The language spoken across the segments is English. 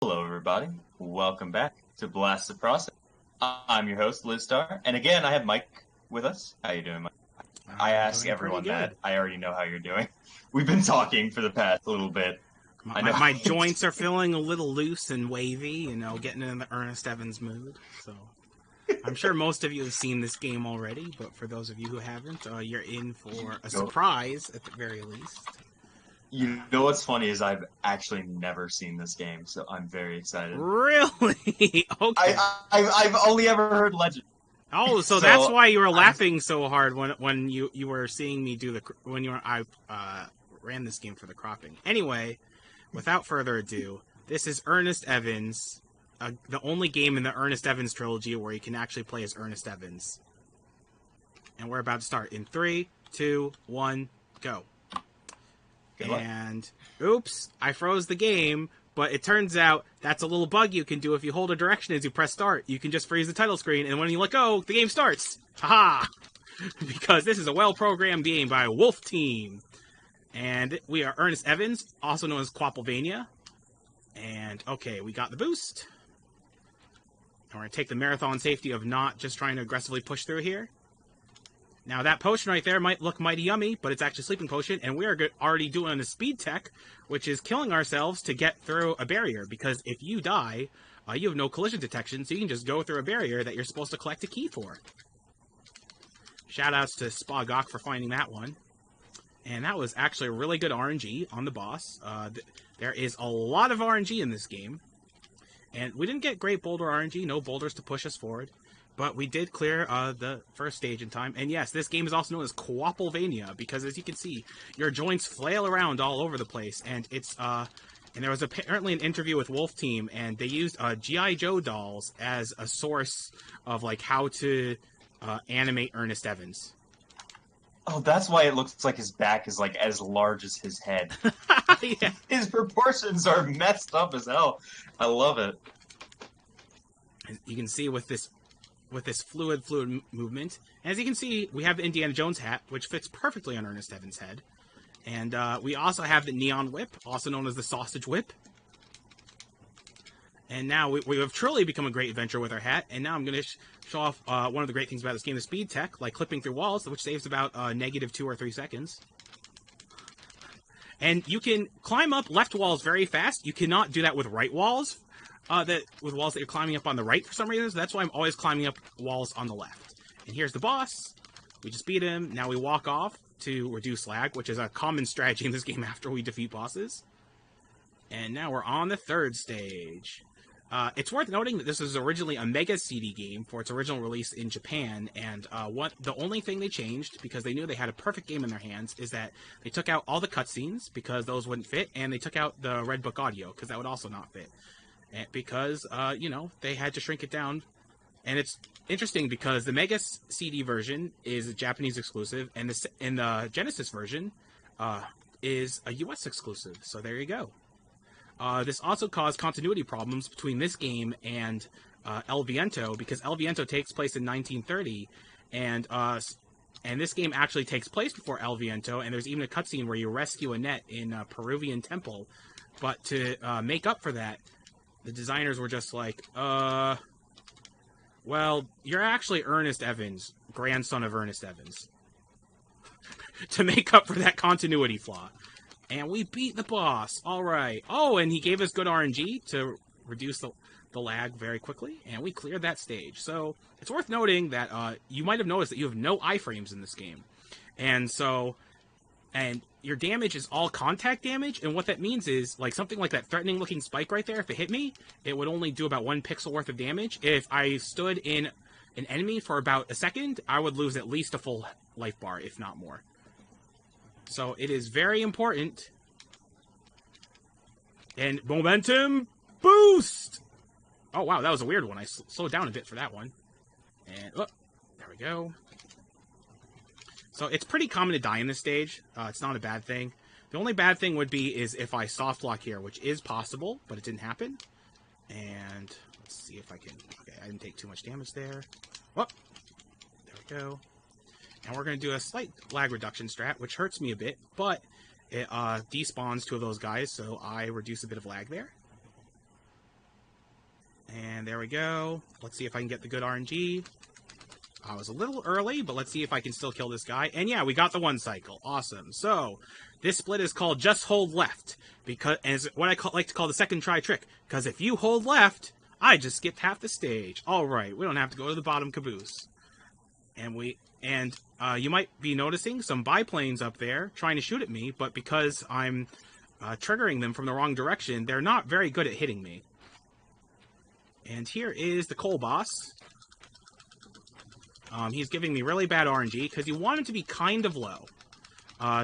Hello, everybody. Welcome back to Blast the Process. I'm your host, Liz Starr, and again, I have Mike with us. How you doing, Mike? I I'm ask doing pretty everyone good. that. I already know how you're doing. We've been talking for the past little bit. My, I my, know. my joints are feeling a little loose and wavy, getting in the Earnest Evans mood. So I'm sure most of you have seen this game already, but for those of you who haven't, you're in for a Go. surprise at the very least. You know what's funny is I've actually never seen this game, so I'm very excited. Really? Okay. I've only ever heard legend. Oh, so that's So why you were I'm laughing so hard when you were seeing me do I ran this game for the cropping. Anyway, without further ado, this is Earnest Evans, the only game in the Earnest Evans trilogy where you can actually play as Earnest Evans. And we're about to start in 3, 2, 1, go. good luck. And oops, I froze the game. But it turns out that's a little bug you can do if you hold a direction as you press start. You can just freeze the title screen, and when you let go, the game starts. Haha! Because this is a well-programmed game by Wolf Team. And we are Earnest Evans, also known as Quapplevania. And, okay, we got the boost. And we're going to take the marathon safety of not just trying to aggressively push through here. Now, that potion right there might look mighty yummy, but it's actually a sleeping potion, and we are already doing a speed tech, which is killing ourselves to get through a barrier, because if you die, you have no collision detection, so you can just go through a barrier that you're supposed to collect a key for. Shoutouts to Spagok for finding that one. And that was actually a really good RNG on the boss. There is a lot of RNG in this game, and we didn't get great boulder RNG, no boulders to push us forward. But we did clear the first stage in time. And yes, this game is also known as Quapplevania, because as you can see, your joints flail around all over the place. And it's and there was apparently an interview with Wolf Team, and they used G.I. Joe dolls as a source of like how to animate Earnest Evans. Oh, that's why it looks like his back is like as large as his head. Yeah. His proportions are messed up as hell. I love it. You can see with this fluid movement. As you can see, we have the Indiana Jones hat, which fits perfectly on Earnest Evans' head. And we also have the Neon Whip, also known as the Sausage Whip. And now we have truly become a great adventurer with our hat. And now I'm going to show off one of the great things about this game, the speed tech, like clipping through walls, which saves about -2 or 3 seconds. And you can climb up left walls very fast. You cannot do that with right walls. With walls that you're climbing up on the right for some reason, so that's why I'm always climbing up walls on the left. And here's the boss. We just beat him. Now we walk off to reduce lag, which is a common strategy in this game after we defeat bosses. And now we're on the third stage. It's worth noting that this was originally a Mega CD game for its original release in Japan, and the only thing they changed, because they knew they had a perfect game in their hands, is that they took out all the cutscenes, because those wouldn't fit, and they took out the Red Book audio, because that would also not fit. Because, they had to shrink it down. And it's interesting because the Mega CD version is a Japanese exclusive, and the Genesis version is a US exclusive. So there you go. This also caused continuity problems between this game and El Viento, because El Viento takes place in 1930, and this game actually takes place before El Viento, and there's even a cutscene where you rescue Annette in a Peruvian temple. But to make up for that, the designers were just like, well, you're actually Earnest Evans, grandson of Earnest Evans. To make up for that continuity flaw. And we beat the boss. Alright. Oh, and he gave us good RNG to reduce the lag very quickly, and we cleared that stage. So, it's worth noting that you might have noticed that you have no iframes in this game. And your damage is all contact damage, and what that means is, like, something like that threatening-looking spike right there, if it hit me, it would only do about 1 pixel worth of damage. If I stood in an enemy for about a second, I would lose at least a full life bar, if not more. So, it is very important. And momentum boost! Oh, wow, that was a weird one. I slowed down a bit for that one. And, oh, there we go. So it's pretty common to die in this stage. It's not a bad thing. The only bad thing would be is if I soft lock here, which is possible, but it didn't happen. And let's see if I can... Okay, I didn't take too much damage there. Oh, there we go. And we're going to do a slight lag reduction strat, which hurts me a bit, but it despawns 2 of those guys, so I reduce a bit of lag there. And there we go. Let's see if I can get the good RNG. I was a little early, but let's see if I can still kill this guy. And yeah, we got the one cycle. Awesome. So, this split is called Just Hold Left. Because, and it's what like to call the second try trick. Because if you hold left, I just skipped half the stage. Alright, we don't have to go to the bottom caboose. And you might be noticing some biplanes up there trying to shoot at me, but because I'm triggering them from the wrong direction, they're not very good at hitting me. And here is the coal boss. He's giving me really bad RNG because you want him to be kind of low.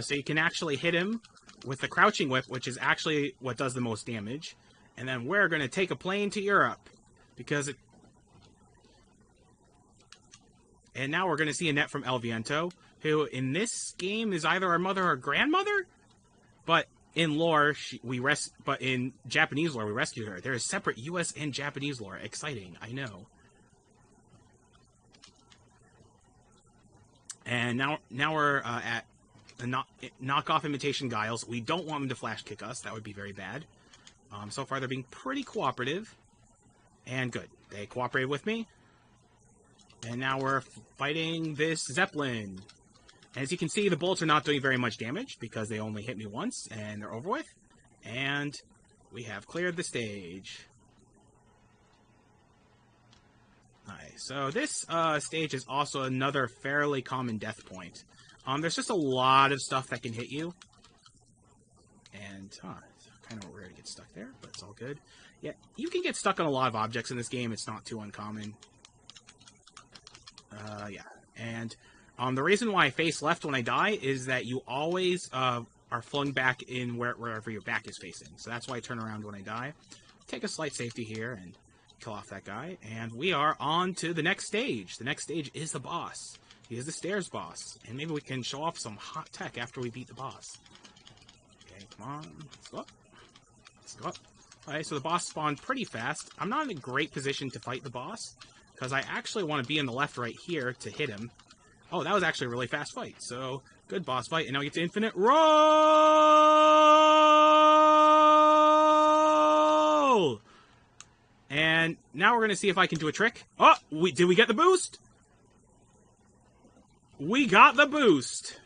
So you can actually hit him with the crouching whip, which is actually what does the most damage. And then we're going to take a plane to Europe. And now we're going to see Annette from El Viento, who in this game is either our mother or grandmother. But in lore, but in Japanese lore, we rescued her. There is separate U.S. and Japanese lore. Exciting, I know. And now we're at the knockoff imitation Guiles. We don't want them to flash kick us. That would be very bad. So far, they're being pretty cooperative. And good. They cooperated with me. And now we're fighting this Zeppelin. As you can see, the bullets are not doing very much damage because they only hit me once and they're over with. And we have cleared the stage. Alright, so this stage is also another fairly common death point. There's just a lot of stuff that can hit you. And, it's kind of rare to get stuck there, but it's all good. Yeah, you can get stuck on a lot of objects in this game. It's not too uncommon. Yeah. And the reason why I face left when I die is that you always are flung back in wherever your back is facing. So that's why I turn around when I die. Take a slight safety here and kill off that guy. And we are on to the next stage. The next stage is the boss. He is the stairs boss. And maybe we can show off some hot tech after we beat the boss. Okay, come on. Let's go up. Let's go up. Alright, so the boss spawned pretty fast. I'm not in a great position to fight the boss, because I actually want to be in the left right here to hit him. Oh, that was actually a really fast fight. So, good boss fight. And now we get to infinite roll! And now we're going to see if I can do a trick. Oh, did we get the boost? We got the boost.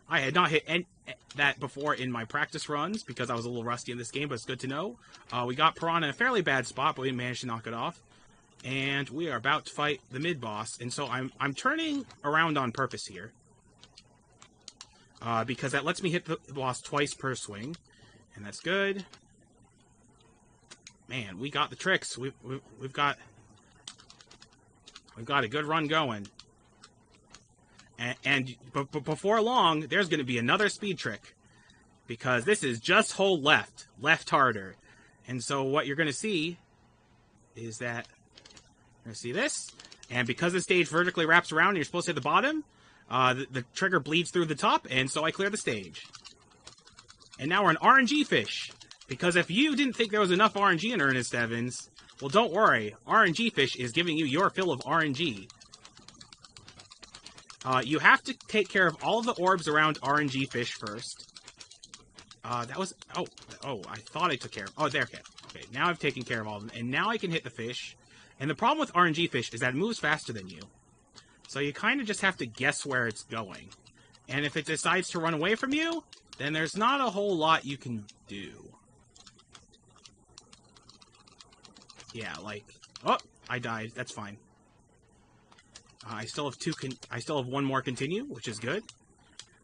I had not hit that before in my practice runs because I was a little rusty in this game, but it's good to know. We got Piranha in a fairly bad spot, but we managed to knock it off. And we are about to fight the mid-boss. And so I'm turning around on purpose here. Because that lets me hit the boss twice per swing. And that's good. Man, we got the tricks. We've got a good run going. But before long, there's going to be another speed trick. Because this is just hold left. Left harder. And so what you're going to see is that you're going to see this. And because the stage vertically wraps around and you're supposed to hit the bottom, the trigger bleeds through the top, and so I clear the stage. And now we're an RNG fish. Because if you didn't think there was enough RNG in Earnest Evans, well, don't worry. RNG fish is giving you your fill of RNG. You have to take care of all the orbs around RNG fish first. That was... Oh, I thought I took care of... Oh, there, okay. Okay, now I've taken care of all of them. And now I can hit the fish. And the problem with RNG fish is that it moves faster than you. So you kind of just have to guess where it's going. And if it decides to run away from you, then there's not a whole lot you can do. Yeah, like... Oh, I died. That's fine. I still have one more continue, which is good.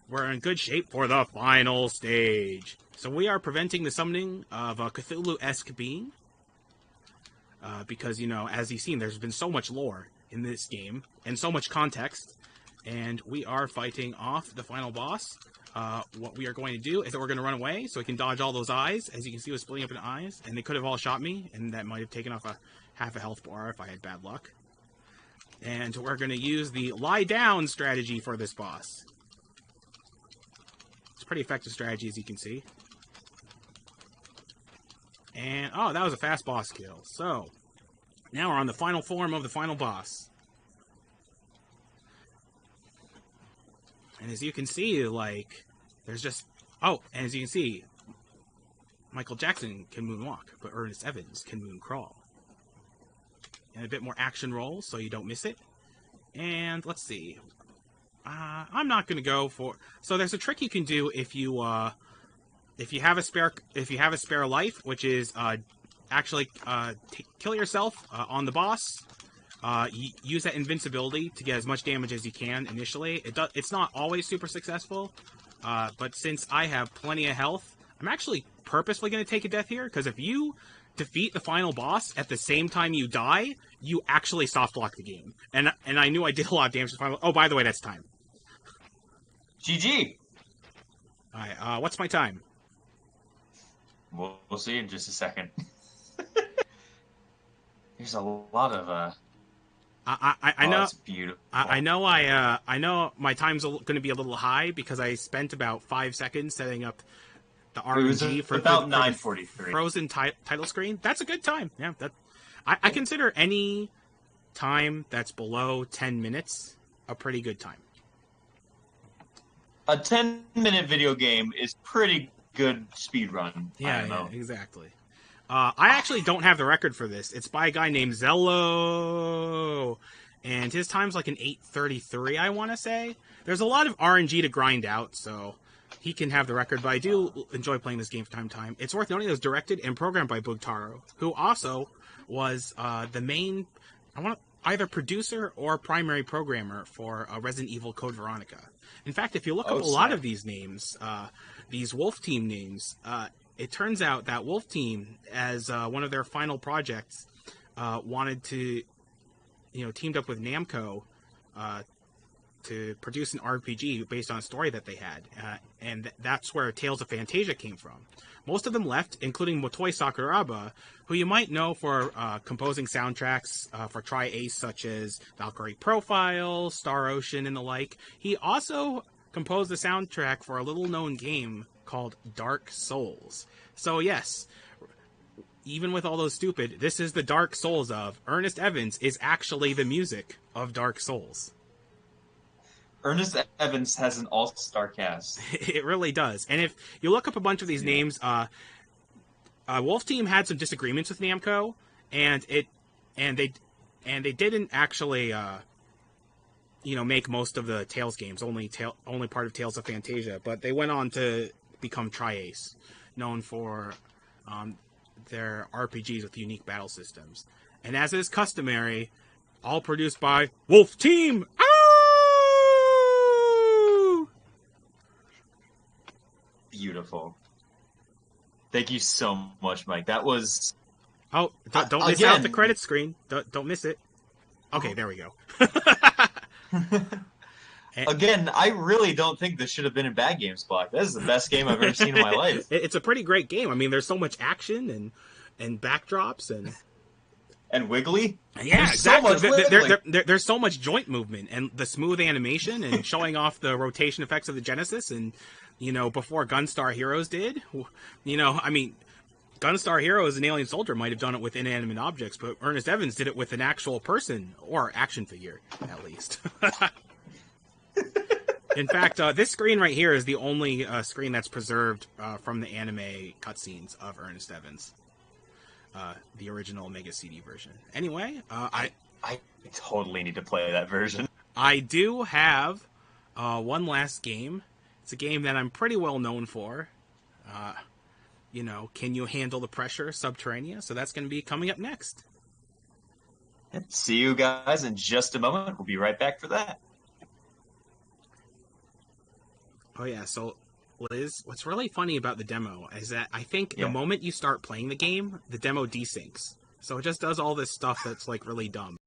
We're in good shape for the final stage. So we are preventing the summoning of a Cthulhu-esque being. Because, you know, as you've seen, there's been so much lore in this game, and so much context. And we are fighting off the final boss. What we are going to do is that we're going to run away, so we can dodge all those eyes. As you can see, it was splitting up in eyes, and they could have all shot me, and that might have taken off half a health bar if I had bad luck. And we're going to use the lie down strategy for this boss. It's a pretty effective strategy, as you can see. And, oh, that was a fast boss kill. So, now we're on the final form of the final boss. And as you can see, like, there's just... Oh, and as you can see, Michael Jackson can moonwalk, but Ernest Evans can moon crawl. And a bit more action rolls so you don't miss it. And let's see. I'm not going to go for... So there's a trick you can do if you have a spare life, which is actually kill yourself on the boss. Use that invincibility to get as much damage as you can initially. It's not always super successful, but since I have plenty of health, I'm actually purposely going to take a death here, because if you defeat the final boss at the same time you die, you actually soft lock the game. And I knew I did a lot of damage to the final... Oh, by the way, that's time. GG! Alright, what's my time? We'll see in just a second. There's a lot of I know. It's beautiful. I know my time's going to be a little high because I spent about 5 seconds setting up the RNG for about the 9:43 frozen title screen. That's a good time. Yeah, I consider any time that's below 10 minutes a pretty good time. A 10-minute video game is pretty good speed run. Yeah, exactly. I actually don't have the record for this. It's by a guy named Zello, and his time's like an 8:33, I want to say. There's a lot of RNG to grind out, so he can have the record, but I do enjoy playing this game from time to time. It's worth noting it was directed and programmed by Bugtaro, who also was the main, either producer or primary programmer for Resident Evil Code Veronica. In fact, if you look up a lot of these names, these Wolf Team names, it turns out that Wolf Team, as one of their final projects, wanted to, teamed up with Namco to produce an RPG based on a story that they had, and that's where Tales of Fantasia came from. Most of them left, including Motoi Sakuraba, who you might know for composing soundtracks for Tri-Ace such as Valkyrie Profile, Star Ocean, and the like. He also composed the soundtrack for a little-known game called Dark Souls. So yes, even with all those stupid, this is the Dark Souls of. Earnest Evans is actually the music of Dark Souls. Earnest Evans has an all-star cast. It really does. And if you look up a bunch of these names, Wolf Team had some disagreements with Namco, and they didn't actually make most of the Tales games, only part of Tales of Fantasia, but they went on to become Tri-Ace, known for their RPGs with unique battle systems. And as is customary, all produced by Wolf Team! Beautiful. Thank you so much, Mike. That was... Oh, don't miss out the credits screen. Don't miss it. Okay, there we go. Again, I really don't think this should have been in Bad Games Block. This is the best game I've ever seen in my life. It's a pretty great game. I mean, there's so much action and backdrops and wiggly. Yeah, there's exactly. So much there's so much joint movement and the smooth animation and showing off the rotation effects of the Genesis. And before Gunstar Heroes did, I mean, Gunstar Heroes and Alien Soldier might have done it with inanimate objects, but Earnest Evans did it with an actual person or action figure, at least. In fact, this screen right here is the only screen that's preserved from the anime cutscenes of Earnest Evans, the original Mega CD version. Anyway, I totally need to play that version. I do have one last game. It's a game that I'm pretty well known for. Can you handle the pressure, Subterranea? So that's going to be coming up next. See you guys in just a moment. We'll be right back for that. Oh yeah, so Liz, what's really funny about the demo is that I think the moment you start playing the game, the demo desyncs. So it just does all this stuff that's like really dumb.